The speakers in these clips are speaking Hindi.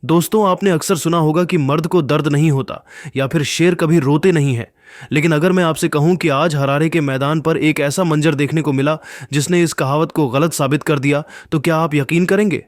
दोस्तों, आपने अक्सर सुना होगा कि मर्द को दर्द नहीं होता या फिर शेर कभी रोते नहीं है। लेकिन अगर मैं आपसे कहूं कि आज हरारे के मैदान पर एक ऐसा मंजर देखने को मिला जिसने इस कहावत को गलत साबित कर दिया, तो क्या आप यकीन करेंगे?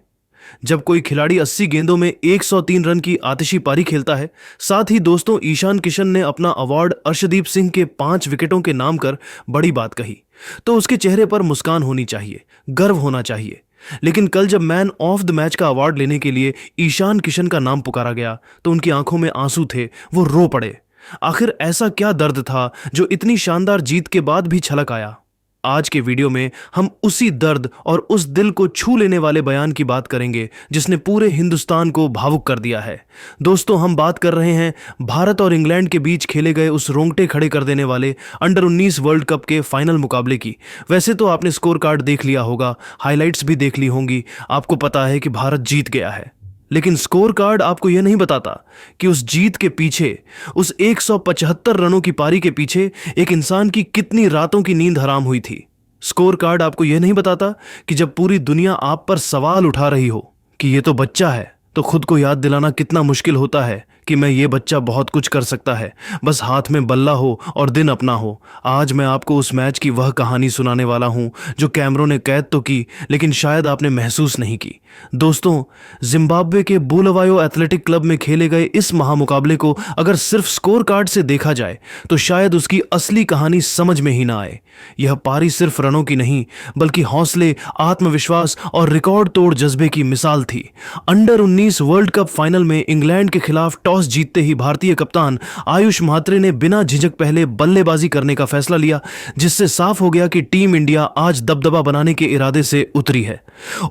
जब कोई खिलाड़ी 80 गेंदों में 103 रन की आतिशी पारी खेलता है। साथ ही दोस्तों, ईशान किशन ने अपना अवार्ड अर्शदीप सिंह के 5 विकेटों के नाम कर बड़ी बात कही, तो उसके चेहरे पर मुस्कान होनी चाहिए, गर्व होना चाहिए। लेकिन कल जब मैन ऑफ द मैच का अवार्ड लेने के लिए ईशान किशन का नाम पुकारा गया तो उनकी आंखों में आंसू थे, वो रो पड़े। आखिर ऐसा क्या दर्द था जो इतनी शानदार जीत के बाद भी छलक आया? आज के वीडियो में हम उसी दर्द और उस दिल को छू लेने वाले बयान की बात करेंगे जिसने पूरे हिंदुस्तान को भावुक कर दिया है। दोस्तों, हम बात कर रहे हैं भारत और इंग्लैंड के बीच खेले गए उस रोंगटे खड़े कर देने वाले अंडर 19 वर्ल्ड कप के फाइनल मुकाबले की। वैसे तो आपने स्कोर कार्ड देख लिया होगा, हाइलाइट्स भी देख ली होंगी, आपको पता है कि भारत जीत गया है। लेकिन स्कोर कार्ड आपको यह नहीं बताता कि उस जीत के पीछे, उस 175 रनों की पारी के पीछे एक इंसान की कितनी रातों की नींद हराम हुई थी। स्कोर कार्ड आपको यह नहीं बताता कि जब पूरी दुनिया आप पर सवाल उठा रही हो कि ये तो बच्चा है, तो खुद को याद दिलाना कितना मुश्किल होता है कि मैं ये बच्चा बहुत कुछ कर सकता है, बस हाथ में बल्ला हो और दिन अपना हो। आज मैं आपको उस मैच की वह कहानी सुनाने वाला हूं जो कैमरों ने कैद तो की, लेकिन शायद आपने महसूस नहीं की। दोस्तों, जिम्बाब्वे के बुलवायो एथलेटिक क्लब में खेले गए इस महामुकाबले को अगर सिर्फ स्कोर कार्ड से देखा जाए तो शायद उसकी असली कहानी समझ में ही ना आए। यह पारी सिर्फ रनों की नहीं, बल्कि हौसले, आत्मविश्वास और रिकॉर्ड तोड़ जज्बे की मिसाल थी। अंडर 19 वर्ल्ड कप फाइनल में इंग्लैंड के खिलाफ टॉस जीतते ही भारतीय कप्तान आयुष म्हात्रे ने बिना झिझक पहले बल्लेबाजी करने का फैसला लिया, जिससे साफ हो गया कि टीम इंडिया आज दबदबा बनाने के इरादे से उतरी है।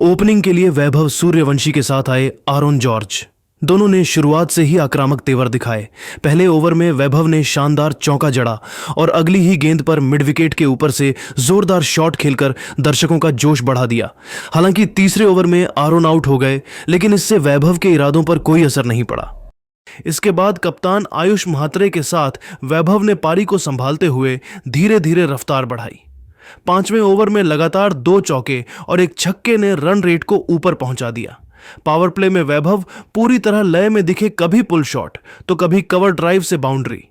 ओपनिंग के लिए वैभव सूर्यवंशी के साथ आए आरोन जॉर्ज। दोनों ने शुरुआत से ही आक्रामक तेवर दिखाए। पहले ओवर में वैभव ने शानदार चौका जड़ा और अगली ही गेंद पर मिड विकेट के ऊपर से जोरदार शॉट खेलकर दर्शकों का जोश बढ़ा दिया। हालांकि तीसरे ओवर में आरोन आउट हो गए, लेकिन इससे वैभव के इरादों पर कोई असर नहीं पड़ा। इसके बाद कप्तान आयुष म्हात्रे के साथ वैभव ने पारी को संभालते हुए धीरे धीरे रफ्तार बढ़ाई। 5वें ओवर में लगातार 2 चौके और एक छक्के ने रन रेट को ऊपर पहुंचा दिया। पावर प्ले में वैभव पूरी तरह लय में दिखे, कभी पुल शॉट तो कभी कवर ड्राइव से बाउंड्री।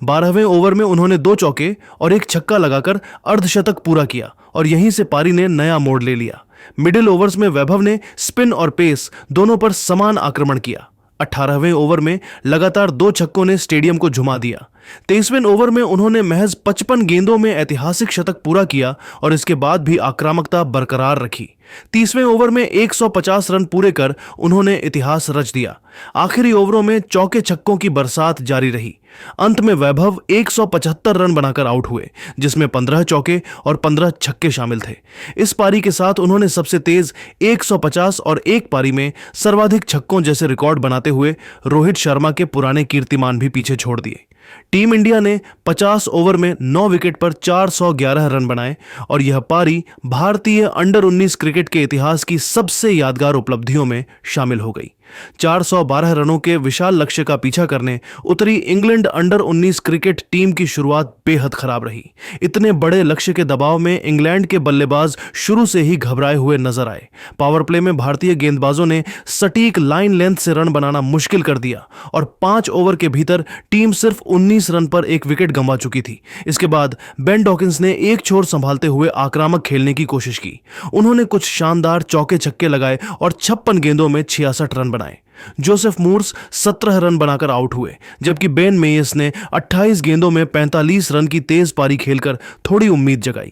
12वें ओवर में उन्होंने 2 चौके और एक छक्का लगाकर अर्धशतक पूरा किया और यहीं से पारी ने नया मोड़ ले लिया। मिडिल ओवर्स में वैभव ने स्पिन और पेस दोनों पर समान आक्रमण किया। 18वें ओवर में लगातार 2 छक्कों ने स्टेडियम को झुमा दिया। 23वें ओवर में उन्होंने महज 55 गेंदों में ऐतिहासिक शतक पूरा किया और इसके बाद भी आक्रामकता बरकरार रखी। 30वें ओवर में 150 रन पूरे कर उन्होंने इतिहास रच दिया। आखिरी ओवरों में चौके छक्कों की बरसात जारी रही। अंत में वैभव 175 रन बनाकर आउट हुए, जिसमें 15 चौके और 15 छक्के शामिल थे। इस पारी के साथ उन्होंने सबसे तेज 150 और एक पारी में सर्वाधिक छक्कों जैसे रिकॉर्ड बनाते हुए रोहित शर्मा के पुराने कीर्तिमान भी पीछे छोड़ दिए। टीम इंडिया ने 50 ओवर में 9 विकेट पर 411 रन बनाए और यह पारी भारतीय अंडर 19 क्रिकेट के इतिहास की सबसे यादगार उपलब्धियों में शामिल हो गई। 412 रनों के विशाल लक्ष्य का पीछा करने उतरी इंग्लैंड अंडर 19 क्रिकेट टीम की शुरुआत बेहद खराब रही। इतने बड़े लक्ष्य के दबाव में इंग्लैंड के बल्लेबाज शुरू से ही घबराए हुए नजर आए। पावर प्ले में भारतीय गेंदबाजों ने सटीक लाइन लेंथ से रन बनाना मुश्किल कर दिया और 5 ओवर के भीतर टीम सिर्फ 19 रन पर एक विकेट गंवा चुकी थी। इसके बाद बेन डॉकिंस ने एक छोर संभालते हुए आक्रामक खेलने की कोशिश की। उन्होंने कुछ शानदार चौके छक्के लगाए और 56 गेंदों में 66 रन बनाए। जोसेफ मूर्स 17 रन बनाकर आउट हुए, जबकि बेन मेयस ने 28 गेंदों में 45 रन की तेज पारी खेलकर थोड़ी उम्मीद जगाई।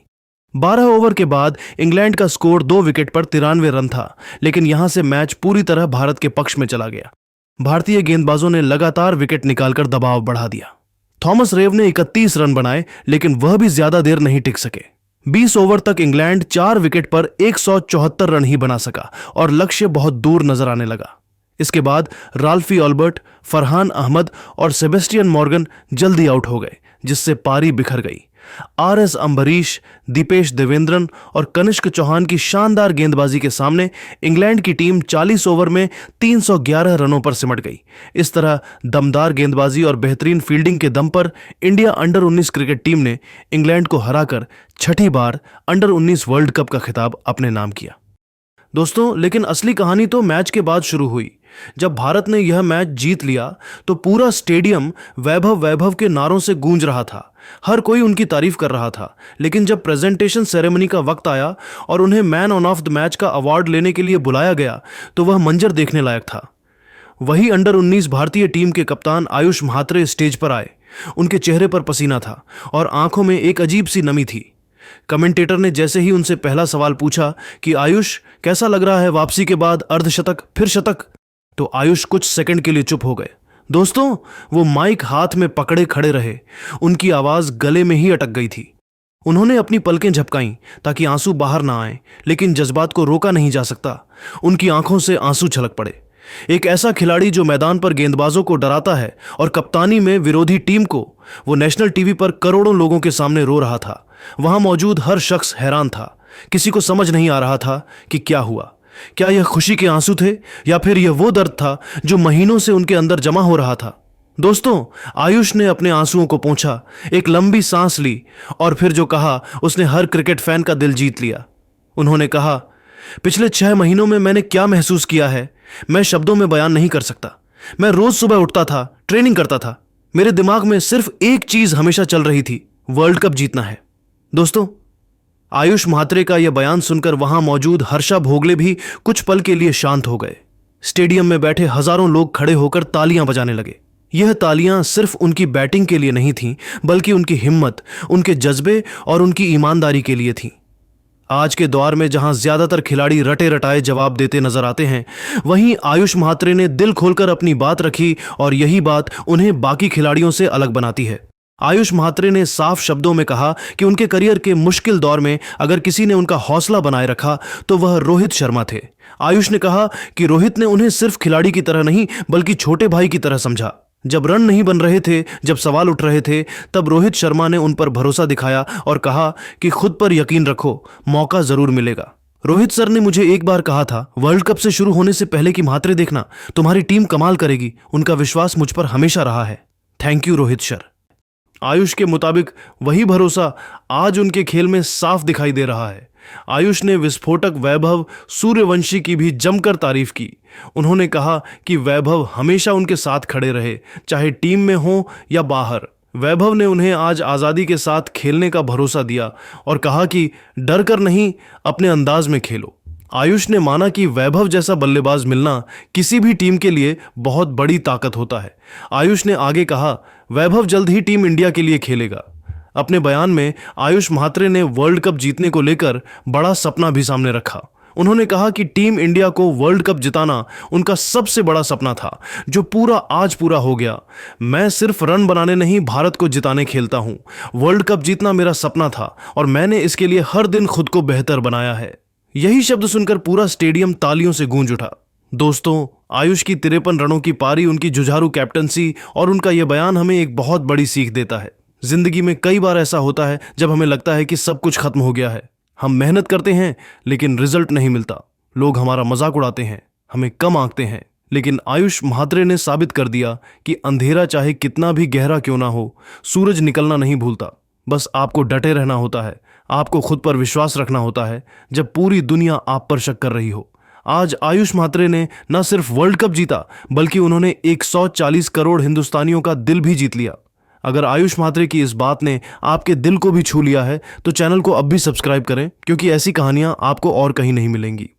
12 ओवर के बाद इंग्लैंड का स्कोर 2 विकेट पर 93 रन था, लेकिन यहां से मैच पूरी तरह भारत के पक्ष में चला गया। भारतीय गेंदबाजों ने लगातार विकेट निकालकर दबाव बढ़ा दिया। थॉमस रेव ने 31 रन बनाए, लेकिन वह भी ज्यादा देर नहीं टिक सके। 20 ओवर तक इंग्लैंड 4 विकेट पर 174 रन ही बना सका और लक्ष्य बहुत दूर नजर आने लगा। इसके बाद राल्फी ऑल्बर्ट, फरहान अहमद और सेबेस्टियन मॉर्गन जल्दी आउट हो गए, जिससे पारी बिखर गई। आरएस अंबरीश, दीपेश देवेंद्रन और कनिष्क चौहान की शानदार गेंदबाजी के सामने इंग्लैंड की टीम 40 ओवर में 311 रनों पर सिमट गई। इस तरह दमदार गेंदबाजी और बेहतरीन फील्डिंग के दम पर इंडिया अंडर 19 क्रिकेट टीम ने इंग्लैंड को हराकर छठी बार अंडर 19 वर्ल्ड कप का खिताब अपने नाम किया। दोस्तों, लेकिन असली कहानी तो मैच के बाद शुरू हुई। जब भारत ने यह मैच जीत लिया तो पूरा स्टेडियम वैभव वैभव के नारों से गूंज रहा था। हर कोई उनकी तारीफ कर रहा था। लेकिन जब प्रेजेंटेशन सेरेमनी का वक्त आया और उन्हें मैन ऑफ द मैच का अवार्ड लेने के लिए बुलाया गया तो वह मंजर देखने लायक था। वही अंडर 19 भारतीय टीम के कप्तान आयुष म्हात्रे स्टेज पर आए। उनके चेहरे पर पसीना था और आंखों में एक अजीब सी नमी थी। कमेंटेटर ने जैसे ही उनसे पहला सवाल पूछा कि आयुष, कैसा लग रहा है वापसी के बाद अर्धशतक फिर शतक, तो आयुष कुछ सेकंड के लिए चुप हो गए। दोस्तों, वो माइक हाथ में पकड़े खड़े रहे। उनकी आवाज गले में ही अटक गई थी। उन्होंने अपनी पलकें झपकाईं ताकि आंसू बाहर ना आए, लेकिन जज्बात को रोका नहीं जा सकता। उनकी आंखों से आंसू छलक पड़े। एक ऐसा खिलाड़ी जो मैदान पर गेंदबाजों को डराता है और कप्तानी में विरोधी टीम को, वो नेशनल टीवी पर करोड़ों लोगों के सामने रो रहा था। वहां मौजूद हर शख्स हैरान था। किसी को समझ नहीं आ रहा था कि क्या हुआ। क्या यह खुशी के आंसू थे या फिर यह वो दर्द था जो महीनों से उनके अंदर जमा हो रहा था। दोस्तों, आयुष ने अपने आंसुओं को पोंछा, एक लंबी सांस ली और फिर जो कहा उसने हर क्रिकेट फैन का दिल जीत लिया। उन्होंने कहा, पिछले 6 महीनों में मैंने क्या महसूस किया है मैं शब्दों में बयान नहीं कर सकता। मैं रोज सुबह उठता था, ट्रेनिंग करता था। मेरे दिमाग में सिर्फ एक चीज हमेशा चल रही थी, वर्ल्ड कप जीतना है। दोस्तों, आयुष म्हात्रे का यह बयान सुनकर वहां मौजूद हर्षा भोगले भी कुछ पल के लिए शांत हो गए। स्टेडियम में बैठे हजारों लोग खड़े होकर तालियां बजाने लगे। यह तालियां सिर्फ उनकी बैटिंग के लिए नहीं थीं, बल्कि उनकी हिम्मत, उनके जज्बे और उनकी ईमानदारी के लिए थीं। आज के दौर में जहां ज्यादातर खिलाड़ी रटे रटाए जवाब देते नजर आते हैं, वहीं आयुष म्हात्रे ने दिल खोलकर अपनी बात रखी और यही बात उन्हें बाकी खिलाड़ियों से अलग बनाती है। आयुष म्हात्रे ने साफ शब्दों में कहा कि उनके करियर के मुश्किल दौर में अगर किसी ने उनका हौसला बनाए रखा तो वह रोहित शर्मा थे। आयुष ने कहा कि रोहित ने उन्हें सिर्फ खिलाड़ी की तरह नहीं बल्कि छोटे भाई की तरह समझा। जब रन नहीं बन रहे थे, जब सवाल उठ रहे थे, तब रोहित शर्मा ने उन पर भरोसा दिखाया और कहा कि खुद पर यकीन रखो, मौका जरूर मिलेगा। रोहित सर ने मुझे एक बार कहा था, वर्ल्ड कप से शुरू होने से पहले कि म्हात्रे देखना, तुम्हारी टीम कमाल करेगी। उनका विश्वास मुझ पर हमेशा रहा है। Thank you Rohit sir. Ayush के मुताबिक वही भरोसा आज उनके खेल में साफ दिखाई दे रहा है। आयुष ने विस्फोटक वैभव सूर्यवंशी की भी जमकर तारीफ की। उन्होंने कहा कि वैभव हमेशा उनके साथ खड़े रहे, चाहे टीम में हो या बाहर। वैभव ने उन्हें आज आज़ादी के साथ खेलने का भरोसा दिया और कहा कि डर कर नहीं, अपने अंदाज में खेलो। आयुष ने माना कि वैभव जैसा बल्लेबाज मिलना किसी भी टीम के लिए बहुत बड़ी ताकत होता है। आयुष ने आगे कहा, वैभव जल्द ही टीम इंडिया के लिए खेलेगा। अपने बयान में आयुष म्हात्रे ने वर्ल्ड कप जीतने को लेकर बड़ा सपना भी सामने रखा। उन्होंने कहा कि टीम इंडिया को वर्ल्ड कप जिताना उनका सबसे बड़ा सपना था, जो आज पूरा हो गया। मैं सिर्फ रन बनाने नहीं, भारत को जिताने खेलता हूं। वर्ल्ड कप जीतना मेरा सपना था और मैंने इसके लिए हर दिन खुद को बेहतर बनाया है। यही शब्द सुनकर पूरा स्टेडियम तालियों से गूंज उठा। दोस्तों, आयुष की 53 रनों की पारी, उनकी जुझारू कैप्टनसी और उनका यह बयान हमें एक बहुत बड़ी सीख देता है। जिंदगी में कई बार ऐसा होता है जब हमें लगता है कि सब कुछ खत्म हो गया है। हम मेहनत करते हैं लेकिन रिजल्ट नहीं मिलता। लोग हमारा मजाक उड़ाते हैं, हमें कम आंकते हैं। लेकिन आयुष म्हात्रे ने साबित कर दिया कि अंधेरा चाहे कितना भी गहरा क्यों ना हो, सूरज निकलना नहीं भूलता। बस आपको डटे रहना होता है, आपको खुद पर विश्वास रखना होता है जब पूरी दुनिया आप पर शक कर रही हो। आज आयुष म्हात्रे ने न सिर्फ वर्ल्ड कप जीता, बल्कि उन्होंने 140 करोड़ हिंदुस्तानियों का दिल भी जीत लिया। अगर आयुष म्हात्रे की इस बात ने आपके दिल को भी छू लिया है तो चैनल को अब भी सब्सक्राइब करें, क्योंकि ऐसी कहानियां आपको और कहीं नहीं मिलेंगी।